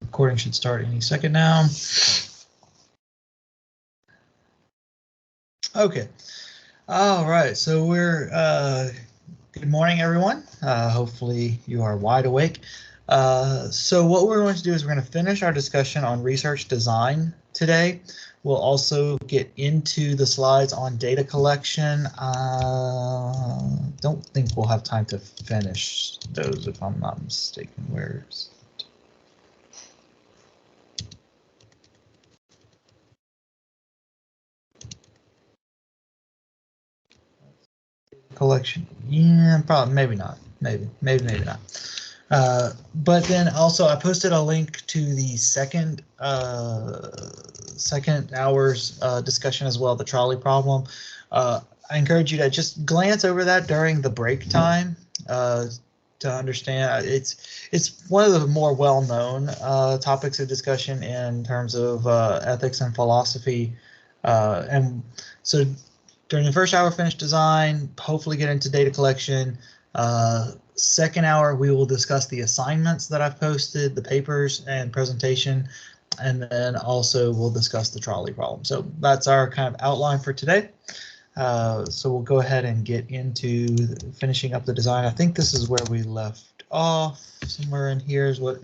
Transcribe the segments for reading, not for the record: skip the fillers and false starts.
Recording should start any second now. Okay. All right. So we're good morning, everyone. Hopefully you are wide awake. So what we're going to do is we're going to finish our discussion on research design today. We'll also get into the slides on data collection. Don't think we'll have time to finish those if I'm not mistaken. Where's collection? Yeah, probably, maybe not. Maybe not. But then also I posted a link to the second hour's discussion as well, the trolley problem. I encourage you to just glance over that during the break time to understand. It's one of the more well-known topics of discussion in terms of ethics and philosophy, and so during the first hour, finish design, hopefully get into data collection. Second hour, we will discuss the assignments that I've posted, the papers and presentation, and then also we'll discuss the trolley problem. So that's our kind of outline for today. So we'll go ahead and get into finishing up the design. I think this is where we left off. Somewhere in here is what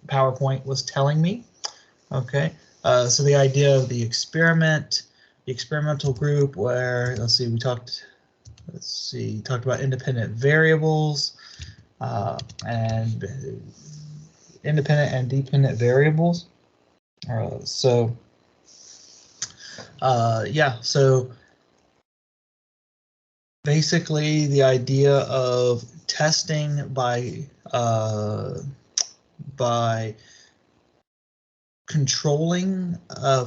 PowerPoint was telling me. Okay, so the idea of the experimental group, where we talked about independent variables and independent and dependent variables. So basically the idea of testing by controlling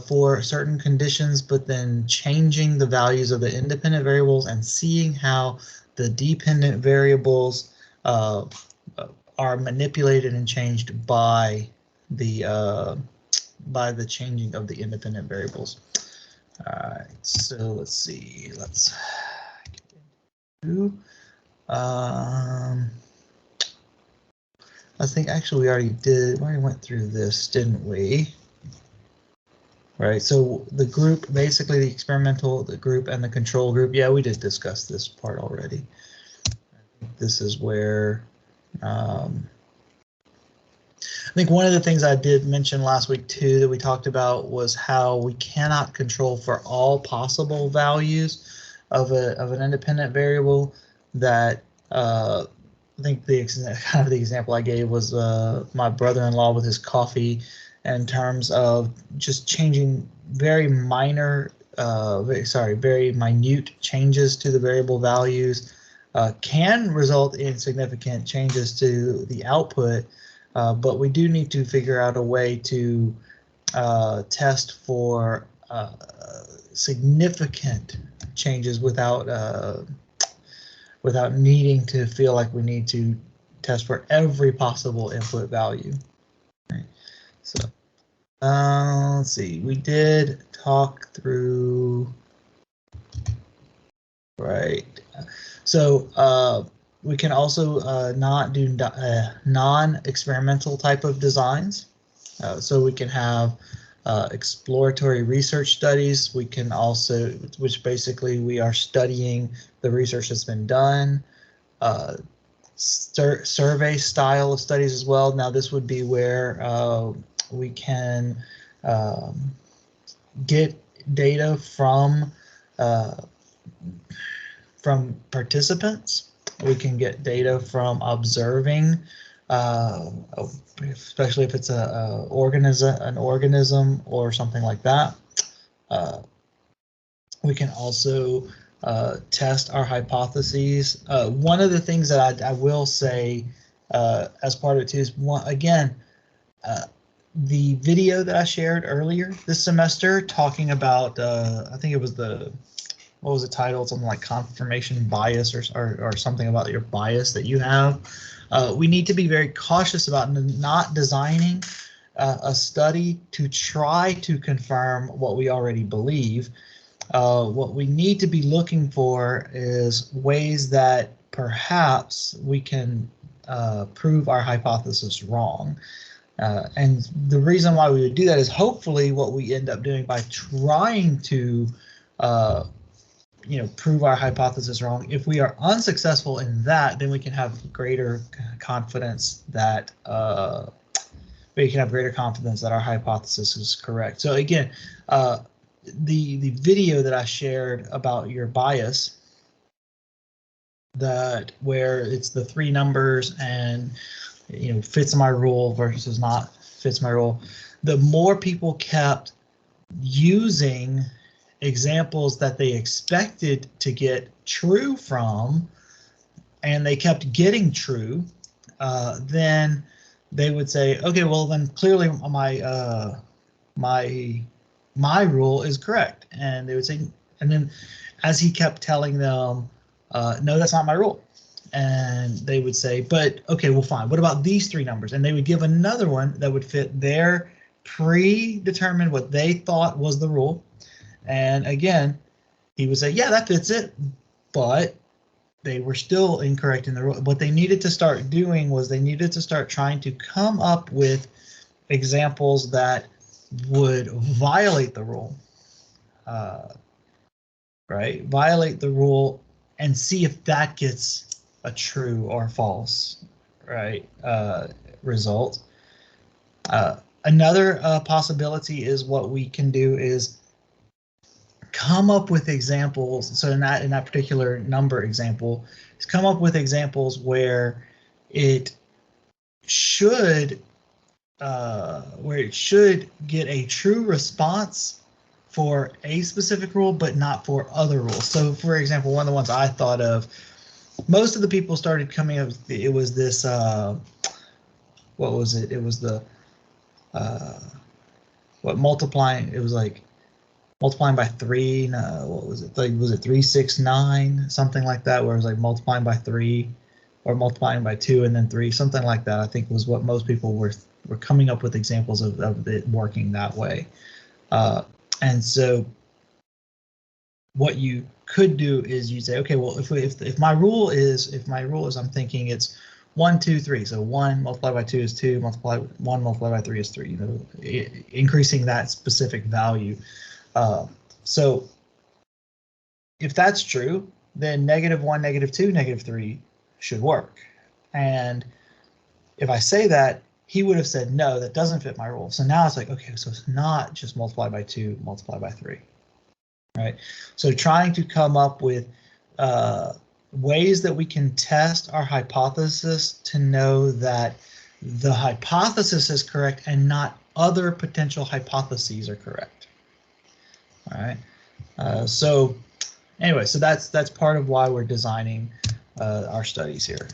for certain conditions, but then changing the values of the independent variables and seeing how the dependent variables are manipulated and changed by the changing of the independent variables. All right, so let's see. Let's get into. I think actually we already went through this, didn't we? Right, so the group, basically the experimental, the group and the control group. Yeah, we did discuss this part already. I think this is where, I think one of the things I did mention last week too that we talked about was how we cannot control for all possible values of an independent variable. That I think the example I gave was my brother-in-law with his coffee, in terms of just changing very minute changes to the variable values can result in significant changes to the output, but we do need to figure out a way to test for significant changes without needing to feel like we need to test for every possible input value. Right. So let's see, we did talk through, right. So we can also not do non-experimental type of designs. So we can have exploratory research studies. We can also, which basically we are studying the research that's been done, survey style of studies as well. Now this would be where we can get data from participants. We can get data from observing, especially if it's an organism or something like that. We can also test our hypotheses. One of the things that I will say as part of it too is, the video that I shared earlier this semester talking about, I think it was what was the title? Something like confirmation bias or something about your bias that you have. We need to be very cautious about not designing a study to try to confirm what we already believe. What we need to be looking for is ways that perhaps we can prove our hypothesis wrong. And the reason why we would do that is hopefully what we end up doing by trying to prove our hypothesis wrong. If we are unsuccessful in that, then we can have greater confidence that our hypothesis is correct. So again, the video that I shared about your bias, where it's the 3 numbers and fits my rule versus not fits my rule, the more people kept using examples that they expected to get true from, and they kept getting true, then they would say, okay, well then clearly my rule is correct. And they would say, and then as he kept telling them, no, that's not my rule. And they would say, but okay, well, fine. What about these 3 numbers? And they would give another one that would fit their predetermined, what they thought was the rule. And again, he would say, yeah, that fits it, but they were still incorrect in the rule. What they needed to start doing was they needed to start trying to come up with examples that would violate the rule, right? Violate the rule and see if that gets a true or false, right, result. Another possibility is what we can do is come up with examples. So in that particular number example, is come up with examples where it should get a true response for a specific rule, but not for other rules. So for example, one of the ones I thought of, most of the people started coming up with, it was this, what was it? It was the, multiplying, it was like multiplying by 3, no, what was it? Like, was it 3, 6, 9, something like that, where it was like multiplying by 3 or multiplying by 2 and then 3, something like that, I think was what most people were coming up with examples of it working that way. And so what you could do is you say, okay, well, if my rule is I'm thinking it's 1, 2, 3. So 1 multiplied by 2 is 2. 1 multiplied by 3 is 3. Increasing that specific value. So if that's true, then -1, -2, -3 should work. And if I say that, he would have said, no, that doesn't fit my rule. So now it's like, okay, so it's not just multiply by 2, multiply by 3. Right. So trying to come up with ways that we can test our hypothesis to know that the hypothesis is correct and not other potential hypotheses are correct. All right. So anyway, so that's part of why we're designing our studies here.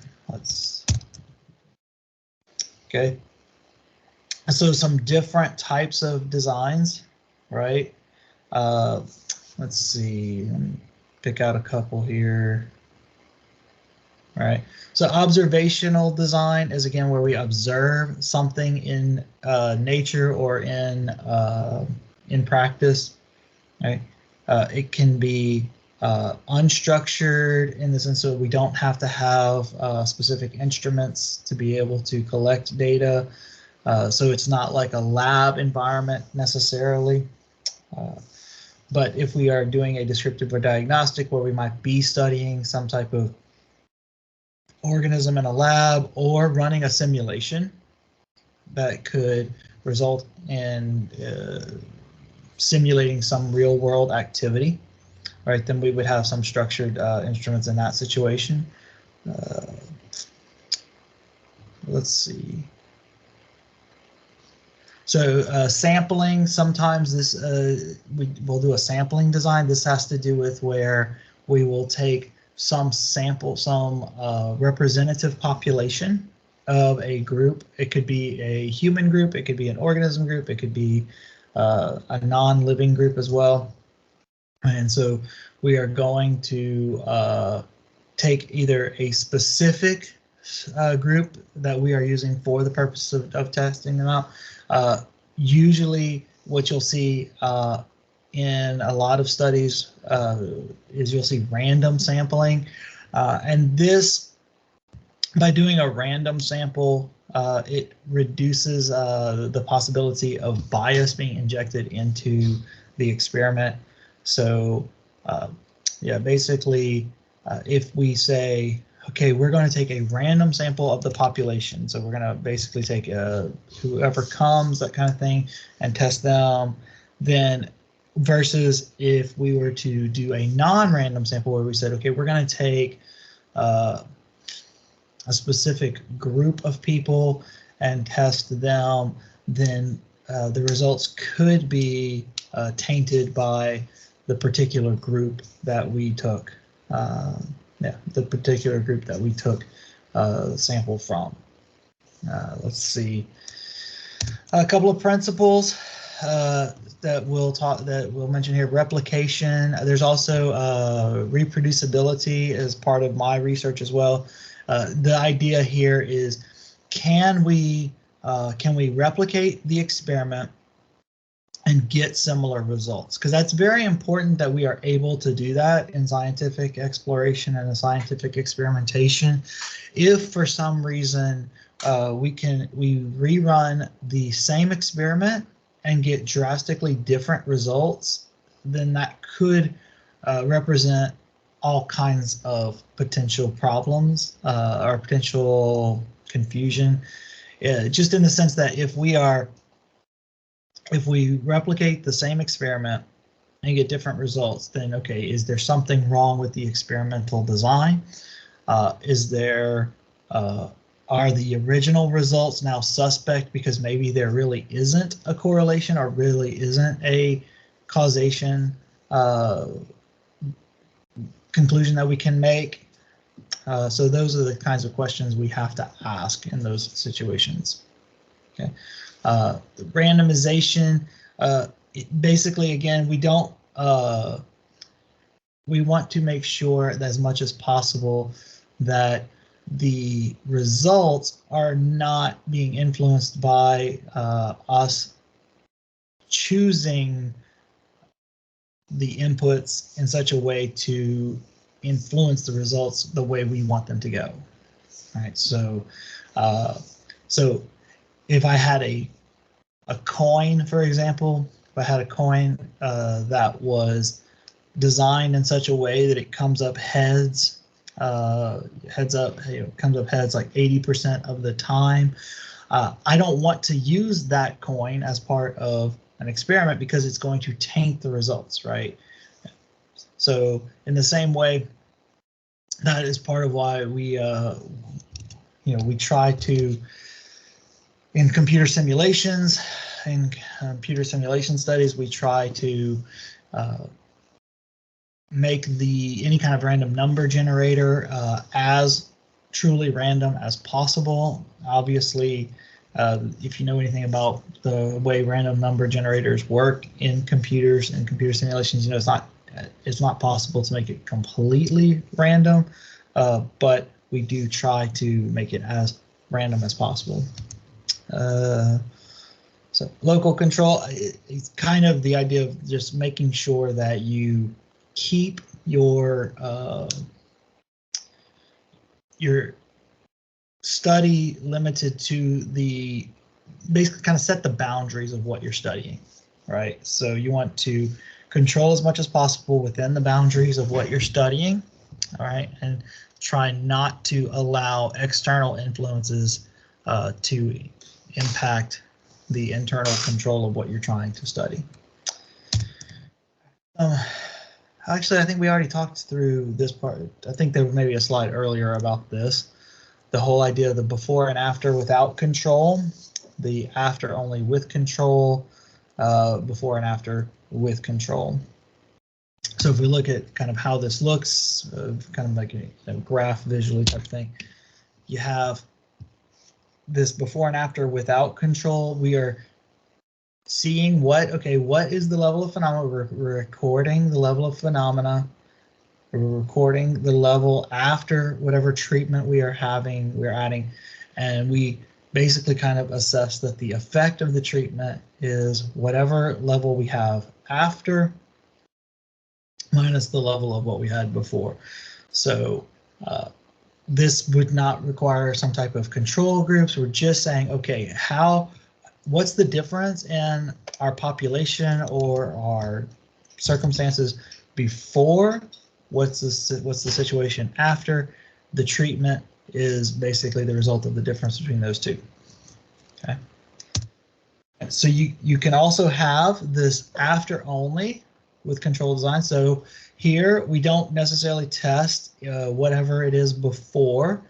Okay. So some different types of designs, right? Let's see, let me pick out a couple here. All right, so observational design is again where we observe something in nature or in practice. Right, it can be unstructured in the sense that we don't have to have specific instruments to be able to collect data. So it's not like a lab environment necessarily. But if we are doing a descriptive or diagnostic where we might be studying some type of organism in a lab or running a simulation that could result in simulating some real world activity, right, then we would have some structured instruments in that situation. Let's see. So sampling, sometimes this we'll do a sampling design. This has to do with where we will take some representative population of a group. It could be a human group, it could be an organism group, it could be a non-living group as well. And so we are going to take either a specific group that we are using for the purpose of testing them out. Usually what you'll see in a lot of studies is you'll see random sampling. And this, by doing a random sample, it reduces the possibility of bias being injected into the experiment. So yeah, basically, if we say, okay, we're going to take a random sample of the population, so we're going to basically take whoever comes, that kind of thing, and test them, then versus if we were to do a non-random sample where we said, okay, we're going to take a specific group of people and test them, then the results could be tainted by the particular group that we took. The particular group that we took the sample from. Let's see. A couple of principles that we'll mention here. Replication. There's also reproducibility as part of my research as well. The idea here is, can we replicate the experiment and get similar results? Because that's very important that we are able to do that in scientific exploration and in scientific experimentation. If for some reason we rerun the same experiment and get drastically different results, then that could represent all kinds of potential problems or potential confusion. Just in the sense that if we replicate the same experiment and get different results, then okay, is there something wrong with the experimental design? Are the original results now suspect because maybe there really isn't a correlation or really isn't a causation conclusion that we can make? So those are the kinds of questions we have to ask in those situations. Okay. Randomization, basically, again, we want to make sure that as much as possible that the results are not being influenced by us choosing the inputs in such a way to influence the results the way we want them to go. All right, so if I had a coin, for example, if I had a coin that was designed in such a way that it comes up heads, comes up heads like 80% of the time, I don't want to use that coin as part of an experiment because it's going to taint the results, right? So in the same way, that is part of why we try to, in computer simulations, in computer simulation studies, we try to make any kind of random number generator as truly random as possible. Obviously, if you know anything about the way random number generators work in computers and computer simulations, you know it's not possible to make it completely random, but we do try to make it as random as possible. So local control, it's kind of the idea of just making sure that you keep your study limited to basically kind of set the boundaries of what you're studying, right? So you want to control as much as possible within the boundaries of what you're studying, all right, and try not to allow external influences to impact the internal control of what you're trying to study. Actually, I think we already talked through this part. I think there was maybe a slide earlier about this. The whole idea of the before and after without control, the after only with control, before and after with control. So if we look at kind of how this looks, kind of like a graph visually type thing, you have this before and after without control. We are seeing what is the level of phenomena. We're recording the level of phenomena. We're recording the level after whatever treatment we're adding, and we basically kind of assess that the effect of the treatment is whatever level we have after minus the level of what we had before. So this would not require some type of control groups. We're just saying, okay, what's the difference in our population or our circumstances before? What's the situation after? The treatment is basically the result of the difference between those two. Okay. So you can also have this after only with control design. So here we don't necessarily test whatever it is before.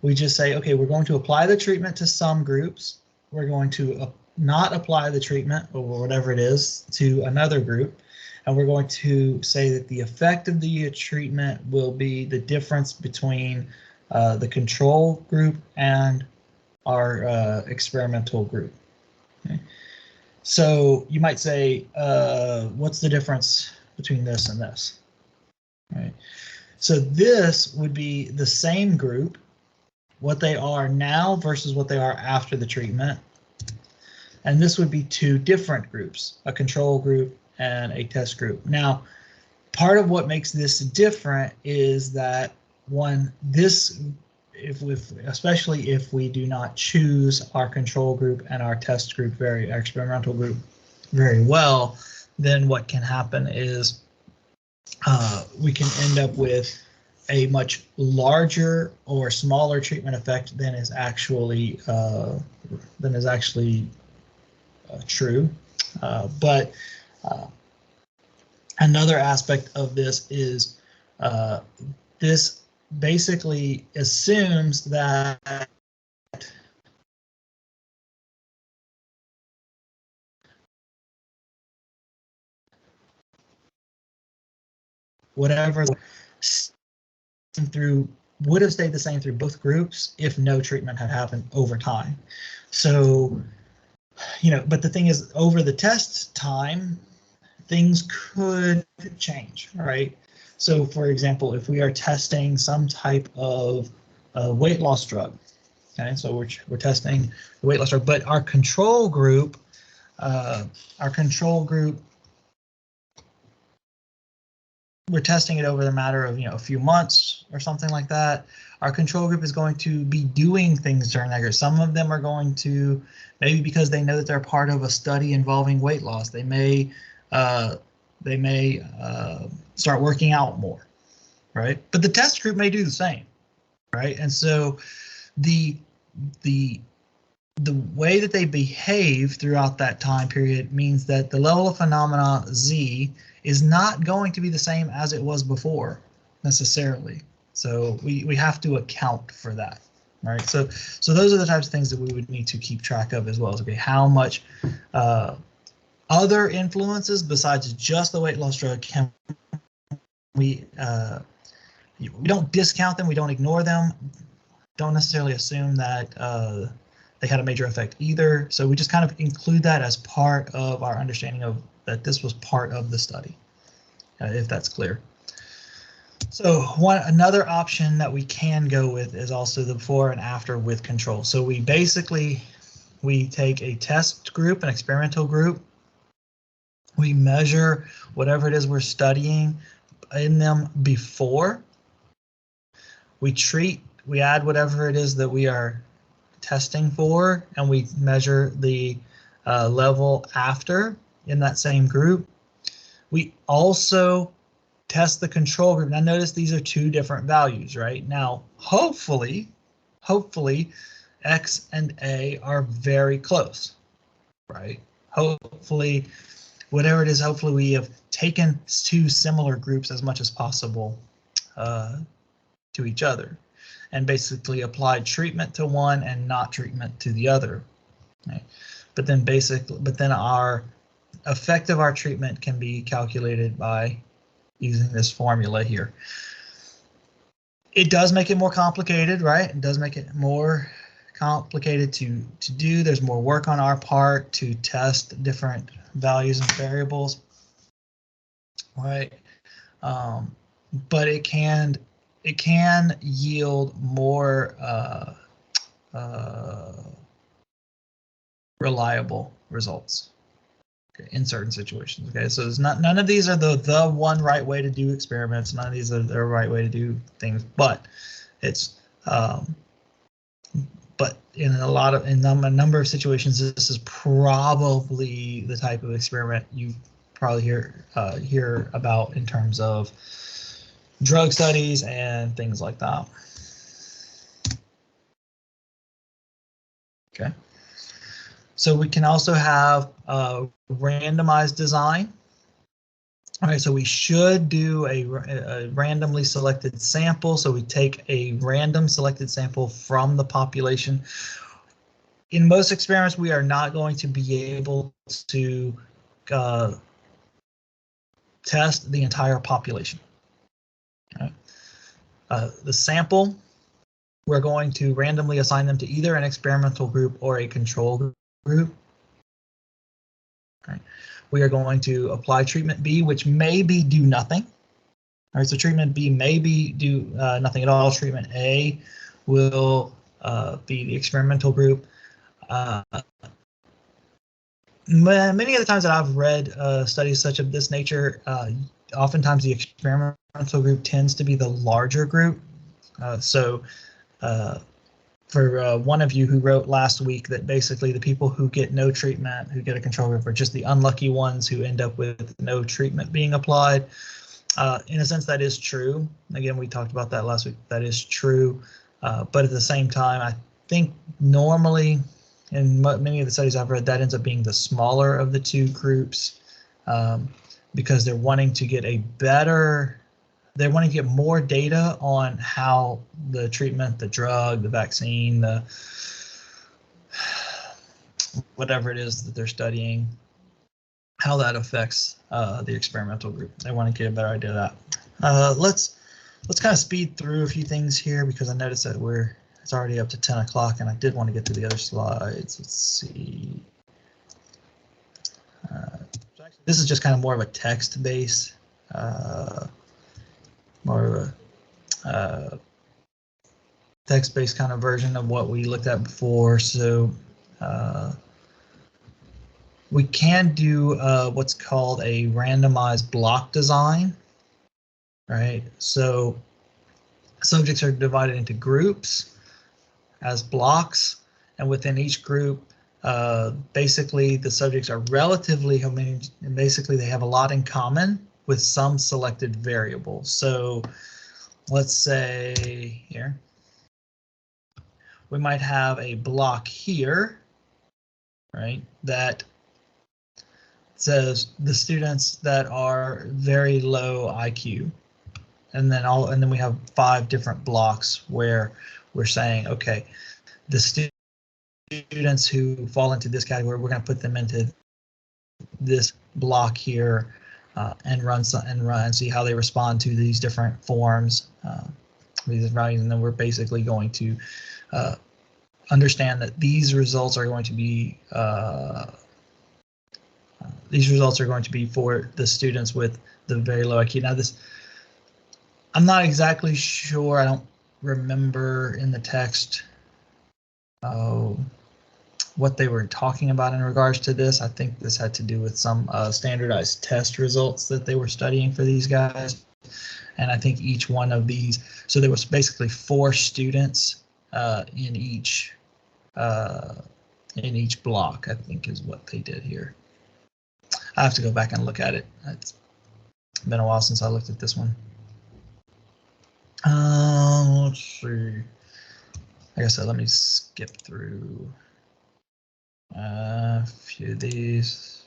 We just say, okay, we're going to apply the treatment to some groups. We're going to not apply the treatment or whatever it is to another group. And we're going to say that the effect of the treatment will be the difference between the control group and our experimental group. Okay. So you might say, what's the difference between this and this? Right. So this would be the same group, what they are now versus what they are after the treatment. And this would be two different groups, a control group and a test group. Now, part of what makes this different is that especially if we do not choose our control group and our test group, our experimental group very well, then what can happen is we can end up with a much larger or smaller treatment effect than is actually true. But another aspect of this is this basically assumes that whatever would have stayed the same through both groups if no treatment had happened over time. So, but the thing is, over the test time, things could change, right? So, for example, if we are testing some type of weight loss drug, okay, so we're testing the weight loss drug, but our control group, we're testing it over the matter of a few months or something like that. Our control group is going to be doing things during that year. Some of them are going to, maybe because they know that they're part of a study involving weight loss, they may start working out more, right? But the test group may do the same, right? And so the way that they behave throughout that time period means that the level of phenomena Z is not going to be the same as it was before necessarily. So we have to account for that, right? So those are the types of things that we would need to keep track of as well. As, okay, how much other influences besides just the weight loss drug can we don't discount them, we don't ignore them, don't necessarily assume that they had a major effect either. So we just kind of include that as part of our understanding of that this was part of the study, if that's clear. So another option that we can go with is also the before and after with control. So we take a test group, an experimental group. We measure whatever it is we're studying in them before. We add whatever it is that we are testing for, and we measure the level after in that same group. We also test the control group. Now notice these are two different values, right? Now, hopefully X and A are very close, right? Hopefully, whatever it is, hopefully we have taken two similar groups as much as possible to each other, and basically applied treatment to one and not treatment to the other. Right? But then our effect of our treatment can be calculated by using this formula here. It does make it more complicated, right? It does make it more complicated to do. There's more work on our part to test different values and variables, right? But it can yield more reliable results, okay, in certain situations. Okay, so it's none of these are the one right way to do experiments. None of these are the right way to do things, but it's Um, but in a number of situations, this is probably the type of experiment you probably hear about in terms of drug studies and things like that. Okay. So we can also have randomized design. All right, so we should do a randomly selected sample. So we take a random selected sample from the population. In most experiments, we are not going to be able to test the entire population. Okay. The sample, we're going to randomly assign them to either an experimental group or a control group. Okay. We are going to apply treatment B, which may be do nothing. All right, so treatment B may be do nothing at all. Treatment A will be the experimental group. Many of the times that I've read studies such of this nature, oftentimes the experimental group tends to be the larger group. For one of you who wrote last week that basically the people who get no treatment, who get a control group, are just the unlucky ones who end up with no treatment being applied. In a sense, that is true. Again, we talked about that last week. That is true. But at the same time, I think normally in many of the studies I've read, that ends up being the smaller of the two groups because they're wanting to get they're wanting to get more data on how the treatment, the drug, the vaccine, the whatever it is that they're studying, how that affects the experimental group. They want to get a better idea of that. Let's kind of speed through a few things here because I noticed that it's already up to 10 o'clock and I did want to get to the other slides. Let's see. This is just kind of more of a text base, more of a text-based kind of version of what we looked at before. So we can do what's called a randomized block design, right? So subjects are divided into groups as blocks, and within each group, basically the subjects are relatively homogeneous, and basically they have a lot in common with some selected variables. So let's say here, we might have a block here, right, that says the students that are very low IQ, and then we have 5 different blocks where we're saying, okay, the students who fall into this category, we're going to put them into this block here and see how they respond to these different forms, these values, and then we're basically going to understand that these results are going to be for the students with the very low IQ. Now this, I'm not exactly sure. I don't remember in the text what they were talking about in regards to this. I think this had to do with some standardized test results that they were studying for these guys. And I think each one of these, so there was basically 4 students in each block, I think is what they did here. I have to go back and look at it. It's been a while since I looked at this one. Let's see. Like I said, let me skip through a few of these.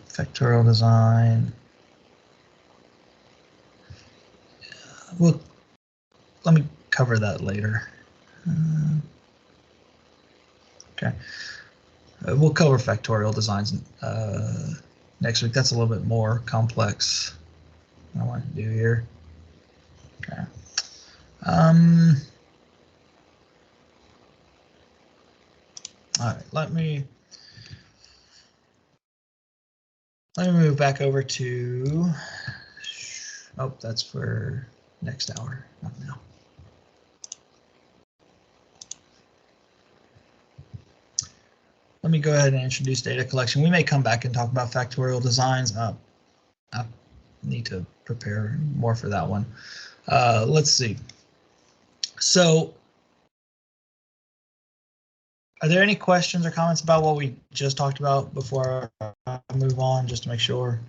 Factorial design. Well, let me cover that later. Okay. We'll cover factorial designs next week. That's a little bit more complex than I want to do here. Okay. All right, let me move back over to, oh, that's for next hour, not now. let me go ahead and introduce data collection. We may come back and talk about factorial designs. I need to prepare more for that one. Let's see. So, are there any questions or comments about what we just talked about before I move on, just to make sure?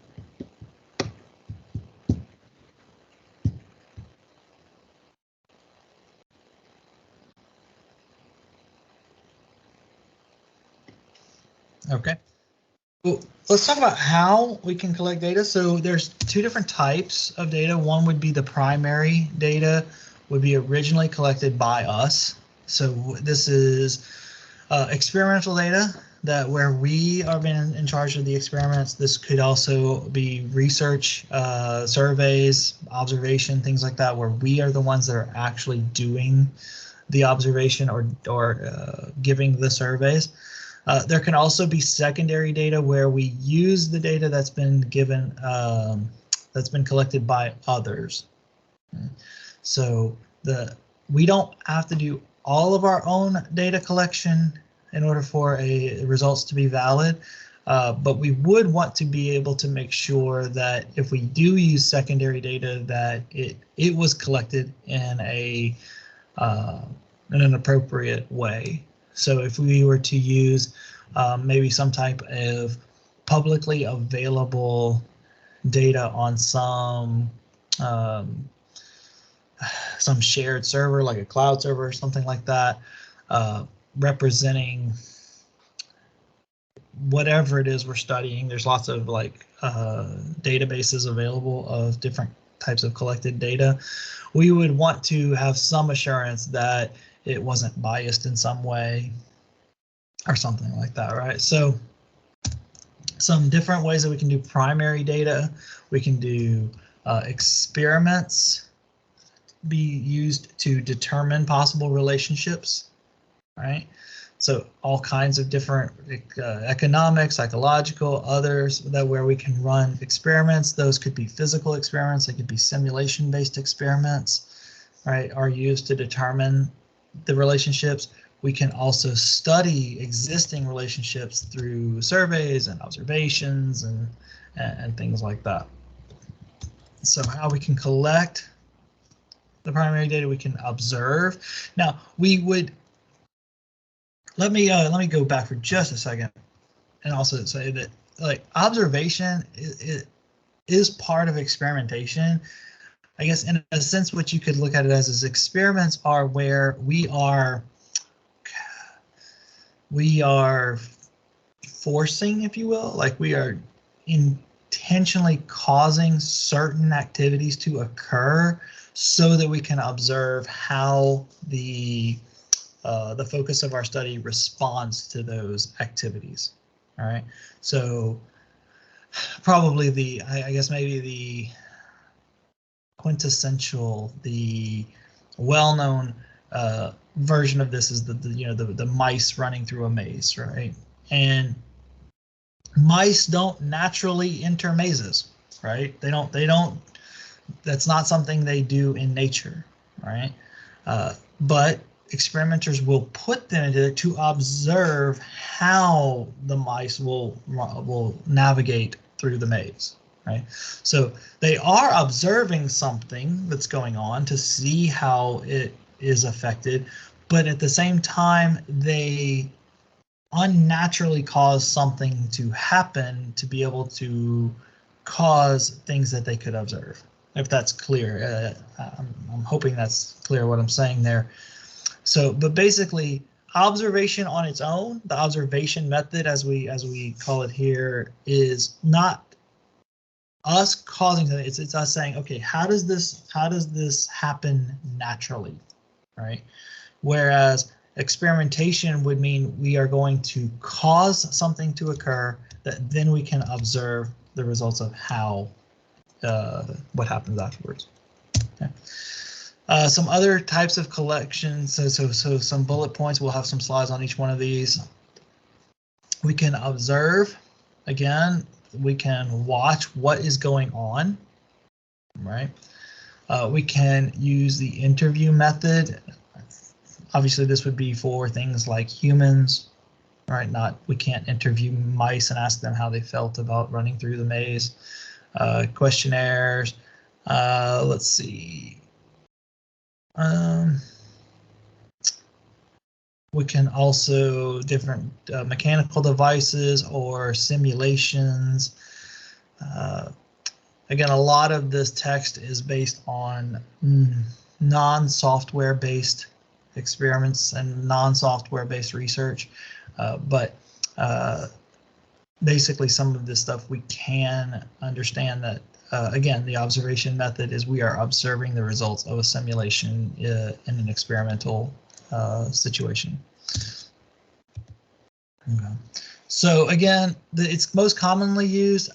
Okay. Well, let's talk about how we can collect data. So there's two different types of data. One would be the primary data, would be originally collected by us. So this is experimental data that where we are being in charge of the experiments. This could also be research, surveys, observation, things like that, where we are the ones that are actually doing the observation or giving the surveys. There can also be secondary data where we use the data that's been given, that's been collected by others. So we don't have to do all of our own data collection in order for results to be valid, but we would want to be able to make sure that if we do use secondary data, that it was collected in an appropriate way. So if we were to use maybe some type of publicly available data on some shared server, like a cloud server or something like that, representing whatever it is we're studying. There's lots of like databases available of different types of collected data. We would want to have some assurance that it wasn't biased in some way or something like that, right? So some different ways that we can do primary data. We can do experiments be used to determine possible relationships, right? So all kinds of different economic, psychological, others that where we can run experiments. Those could be physical experiments, they could be simulation-based experiments, right, are used to determine the relationships. We can also study existing relationships through surveys and observations and things like that. So how we can collect the primary data, we can observe. Now we would, let me go back for just a second and also say that like observation is part of experimentation. I guess in a sense what you could look at it as is experiments are where we are forcing, if you will, like we are intentionally causing certain activities to occur so that we can observe how the focus of our study responds to those activities. All right, so probably I guess maybe the quintessential, the well-known version of this is the mice running through a maze, right? And mice don't naturally enter mazes, right? They don't. That's not something they do in nature, right? But experimenters will put them into it to observe how the mice will navigate through the maze, right? So they are observing something that's going on to see how it is affected, but at the same time they unnaturally cause something to happen to be able to cause things that they could observe. If that's clear, I'm hoping that's clear what I'm saying there. So, but basically, observation on its own, the observation method, as we call it here, is not us causing something. It's us saying, okay, how does this happen naturally, right? Whereas experimentation would mean we are going to cause something to occur that then we can observe the results of how what happens afterwards. Okay. Some other types of collections, so some bullet points, we'll have some slides on each one of these. We can observe, again, we can watch what is going on, right? We can use the interview method. Obviously this would be for things like humans, right? We can't interview mice and ask them how they felt about running through the maze. Questionnaires. Let's see. We can also different mechanical devices or simulations. Again, a lot of this text is based on non-software based experiments and non-software based research, but basically some of this stuff we can understand that again, the observation method is we are observing the results of a simulation in an experimental situation. Okay. So again, it's most commonly used.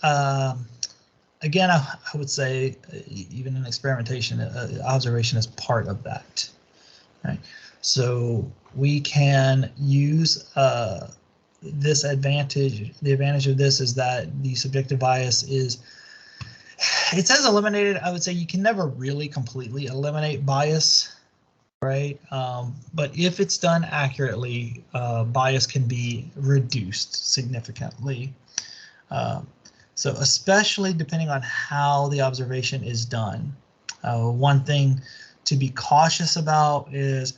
Again, I would say even in experimentation, observation is part of that. Right. So we can use this advantage. The advantage of this is that the subjective bias is, it says eliminated. I would say you can never really completely eliminate bias, right? But if it's done accurately, bias can be reduced significantly. So especially depending on how the observation is done. One thing to be cautious about is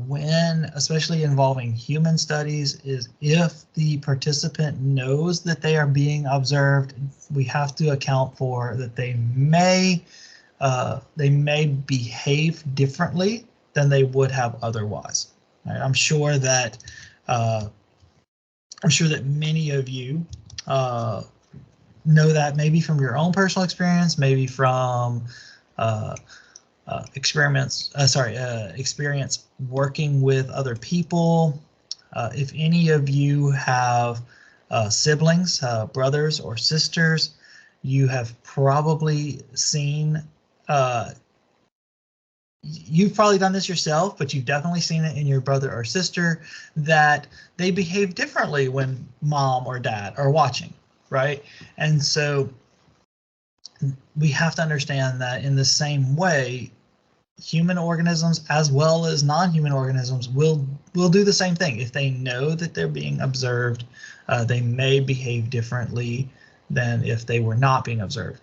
when, especially involving human studies, is if the participant knows that they are being observed, we have to account for that they may behave differently than they would have otherwise. Right? I'm sure that many of you know that maybe from your own personal experience, maybe from experience working with other people. If any of you have siblings, brothers or sisters, you have probably seen, you've probably done this yourself, but you've definitely seen it in your brother or sister, that they behave differently when mom or dad are watching, right? And so we have to understand that in the same way, human organisms as well as non-human organisms will do the same thing. If they know that they're being observed, they may behave differently than if they were not being observed.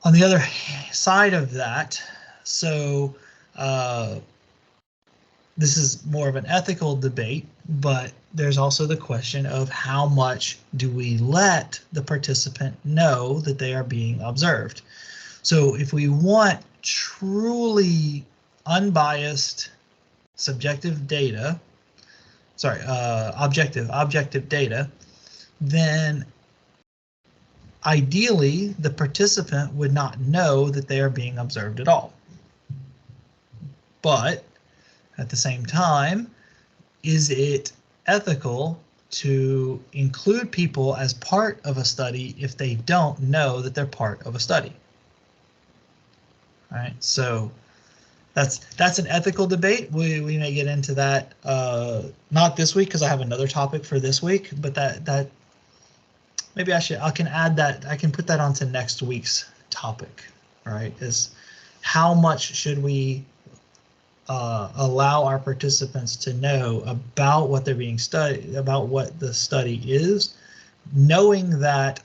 On the other side of that, so this is more of an ethical debate, but there's also the question of how much do we let the participant know that they are being observed. So if we want truly unbiased subjective data, objective data, then ideally the participant would not know that they are being observed at all. But at the same time, is it ethical to include people as part of a study if they don't know that they're part of a study? All right, so that's an ethical debate. We may get into that not this week because I have another topic for this week, but that maybe I can add that, I can put that onto next week's topic. All right, is how much should we allow our participants to know about what they're being studied, about what the study is, knowing that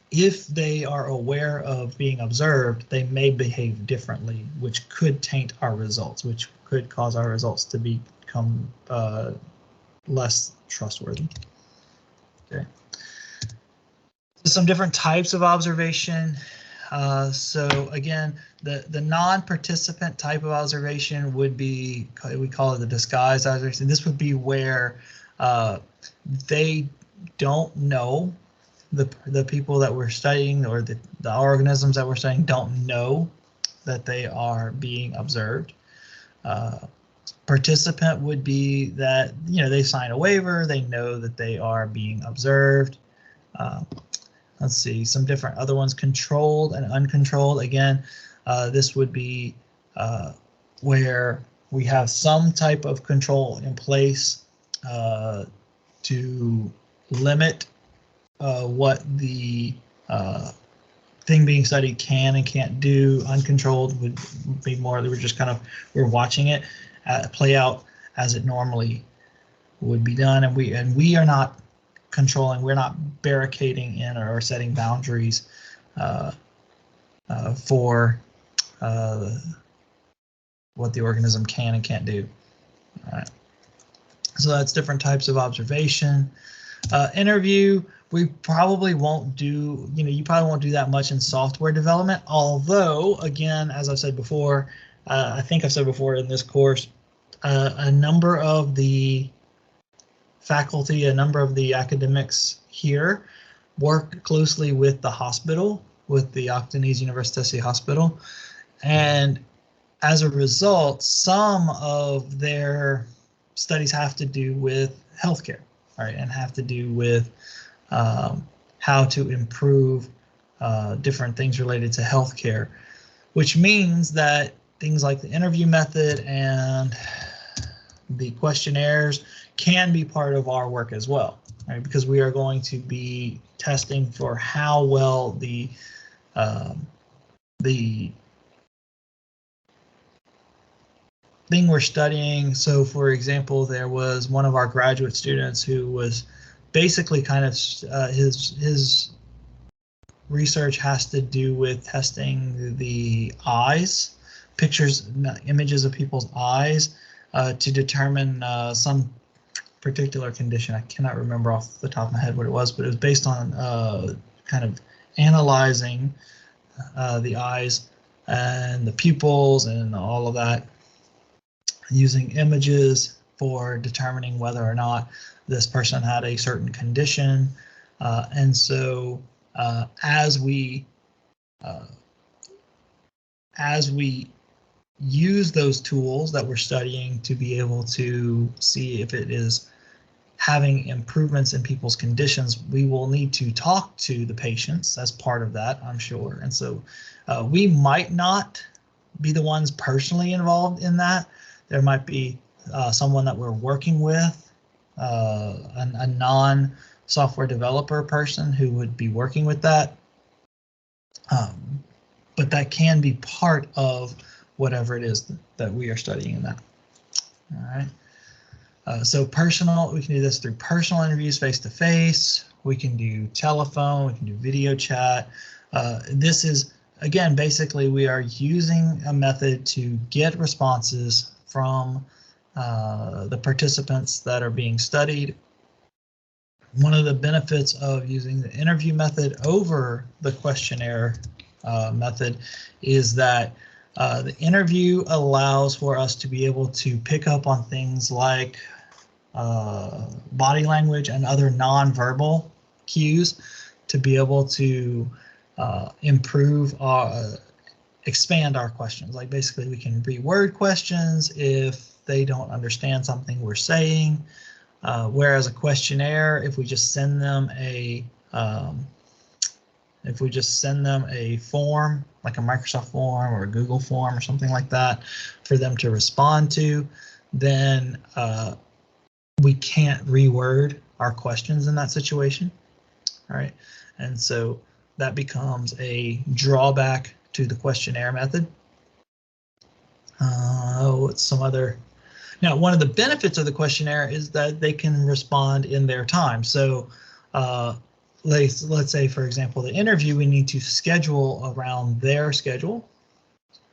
if they are aware of being observed, they may behave differently, which could taint our results, which could cause our results to become less trustworthy. Okay. So some different types of observation. So again, the non-participant type of observation would be, we call it the disguised observation. This would be where they don't know, the people that we're studying or the organisms that we're studying don't know that they are being observed. Participant would be that, they sign a waiver, they know that they are being observed. Let's see, some different other ones, controlled and uncontrolled. Again, this would be where we have some type of control in place to limit what the thing being studied can and can't do. Uncontrolled would be more that we're watching it play out as it normally would be done, and we are not controlling, we're not barricading in or setting boundaries for what the organism can and can't do. All right. So that's different types of observation. Interview, we probably won't do, you probably won't do that much in software development, although, again, as I've said before, I think I've said before in this course, a number of the faculty, a number of the academics here work closely with the hospital, with the Octanese University Hospital, and as a result, some of their studies have to do with healthcare, right, and have to do with how to improve different things related to healthcare, which means that things like the interview method and the questionnaires can be part of our work as well, right, because we are going to be testing for how well the thing we're studying. So for example, there was one of our graduate students who was basically kind of his research has to do with testing the eyes, images of people's eyes to determine some particular condition. I cannot remember off the top of my head what it was, but it was based on kind of analyzing the eyes and the pupils and all of that, using images for determining whether or not this person had a certain condition. And so as we use those tools that we're studying to be able to see if it is having improvements in people's conditions, we will need to talk to the patients as part of that, I'm sure. And so we might not be the ones personally involved in that. There might be someone that we're working with, a non-software developer person who would be working with that. But that can be part of whatever it is that we are studying in that. All right. So personal, we can do this through personal interviews face-to-face. We can do telephone, we can do video chat. This is, again, basically we are using a method to get responses from the participants that are being studied. One of the benefits of using the interview method over the questionnaire method is that the interview allows for us to be able to pick up on things like body language and other nonverbal cues to be able to improve expand our questions. Like basically we can reword questions if they don't understand something we're saying, whereas a questionnaire, if we just send them a form, like a Microsoft form or a Google form or something like that for them to respond to, then we can't reword our questions in that situation. All right, and so that becomes a drawback to the questionnaire method. What's some other? Now, one of the benefits of the questionnaire is that they can respond in their time. So let's say, for example, the interview, we need to schedule around their schedule,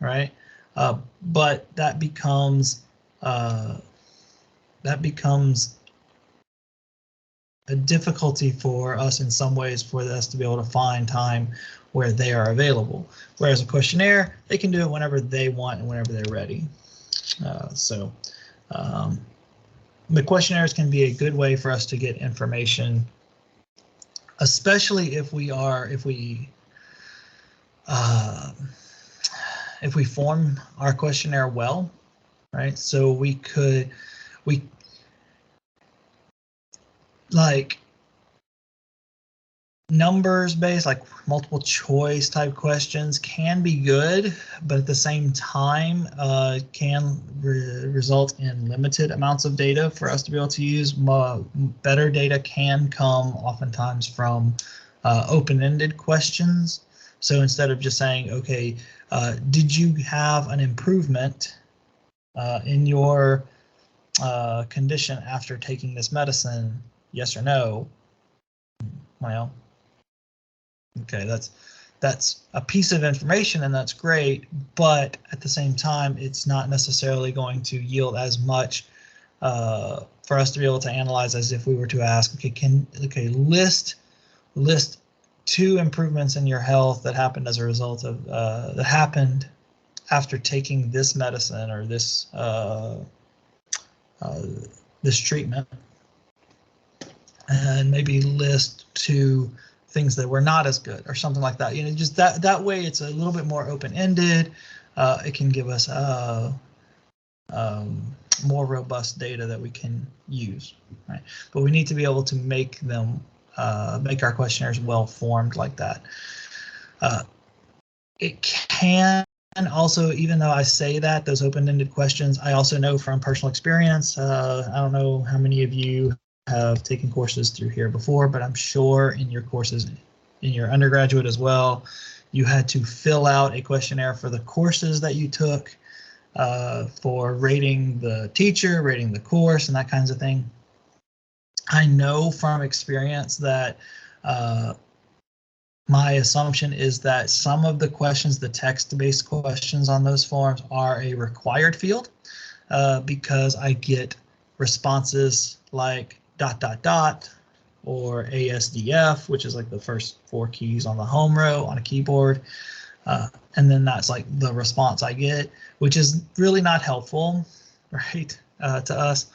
right? But that becomes a difficulty for us in some ways, for us to be able to find time where they are available. Whereas a questionnaire, they can do it whenever they want and whenever they're ready. The questionnaires can be a good way for us to get information, especially if we form our questionnaire well, right? So we like numbers based, like multiple choice type questions can be good, but at the same time can result in limited amounts of data for us to be able to use. Better data can come oftentimes from open-ended questions. So instead of just saying, okay, did you have an improvement in your condition after taking this medicine? Yes or no? Well, okay, that's a piece of information and that's great, but at the same time, it's not necessarily going to yield as much for us to be able to analyze as if we were to ask, okay, list 2 improvements in your health that happened as a result of that happened after taking this medicine or this this treatment, and maybe list 2 things that were not as good or something like that. You know, just that way it's a little bit more open-ended. It can give us more robust data that we can use, right? But we need to be able to make them make our questionnaires well formed like that. It can also, even though I say that, those open-ended questions, I also know from personal experience, I don't know how many of you have taken courses through here before, but I'm sure in your courses, in your undergraduate as well, you had to fill out a questionnaire for the courses that you took, for rating the teacher, rating the course, and that kinds of thing. I know from experience that my assumption is that some of the questions, the text-based questions on those forms, are a required field because I get responses like ... or ASDF, which is like the first 4 keys on the home row on a keyboard. And then that's like the response I get, which is really not helpful, right, to us.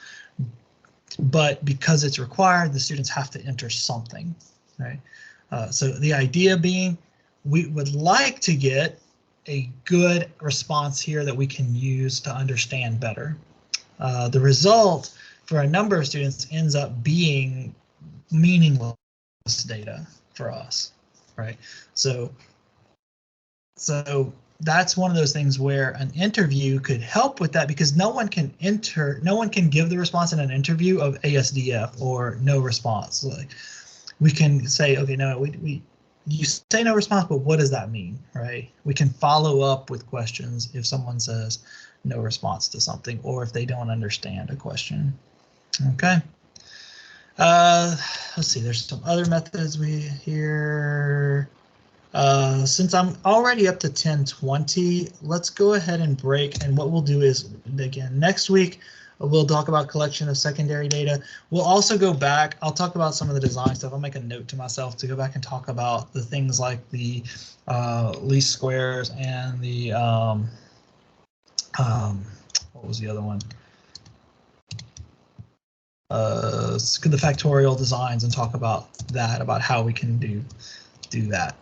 But because it's required, the students have to enter something, right? So the idea being, we would like to get a good response here that we can use to understand better. The result for a number of students ends up being meaningless data for us, right? So that's one of those things where an interview could help with that, because no one can give the response in an interview of ASDF or no response. Like, we can say, okay, no, you say no response, but what does that mean, right? We can follow up with questions if someone says no response to something, or if they don't understand a question. Okay. Let's see, there's some other methods here. Since I'm already up to 10:20, let's go ahead and break. And what we'll do is, again, next week, we'll talk about collection of secondary data. We'll also go back. I'll talk about some of the design stuff. I'll make a note to myself to go back and talk about the things like the least squares and the what was the other one? The factorial designs, and talk about that, about how we can do that.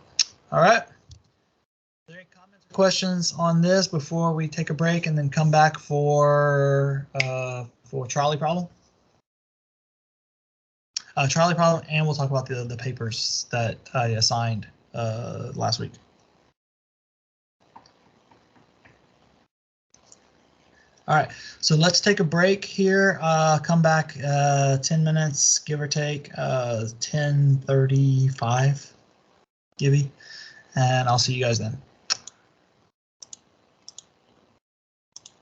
All right. Are there any comments or questions on this before we take a break and then come back for trolley problem? Trolley problem, and we'll talk about the papers that I assigned last week. All right, so let's take a break here. Come back 10 minutes, give or take, 10:35, Gibby, and I'll see you guys then.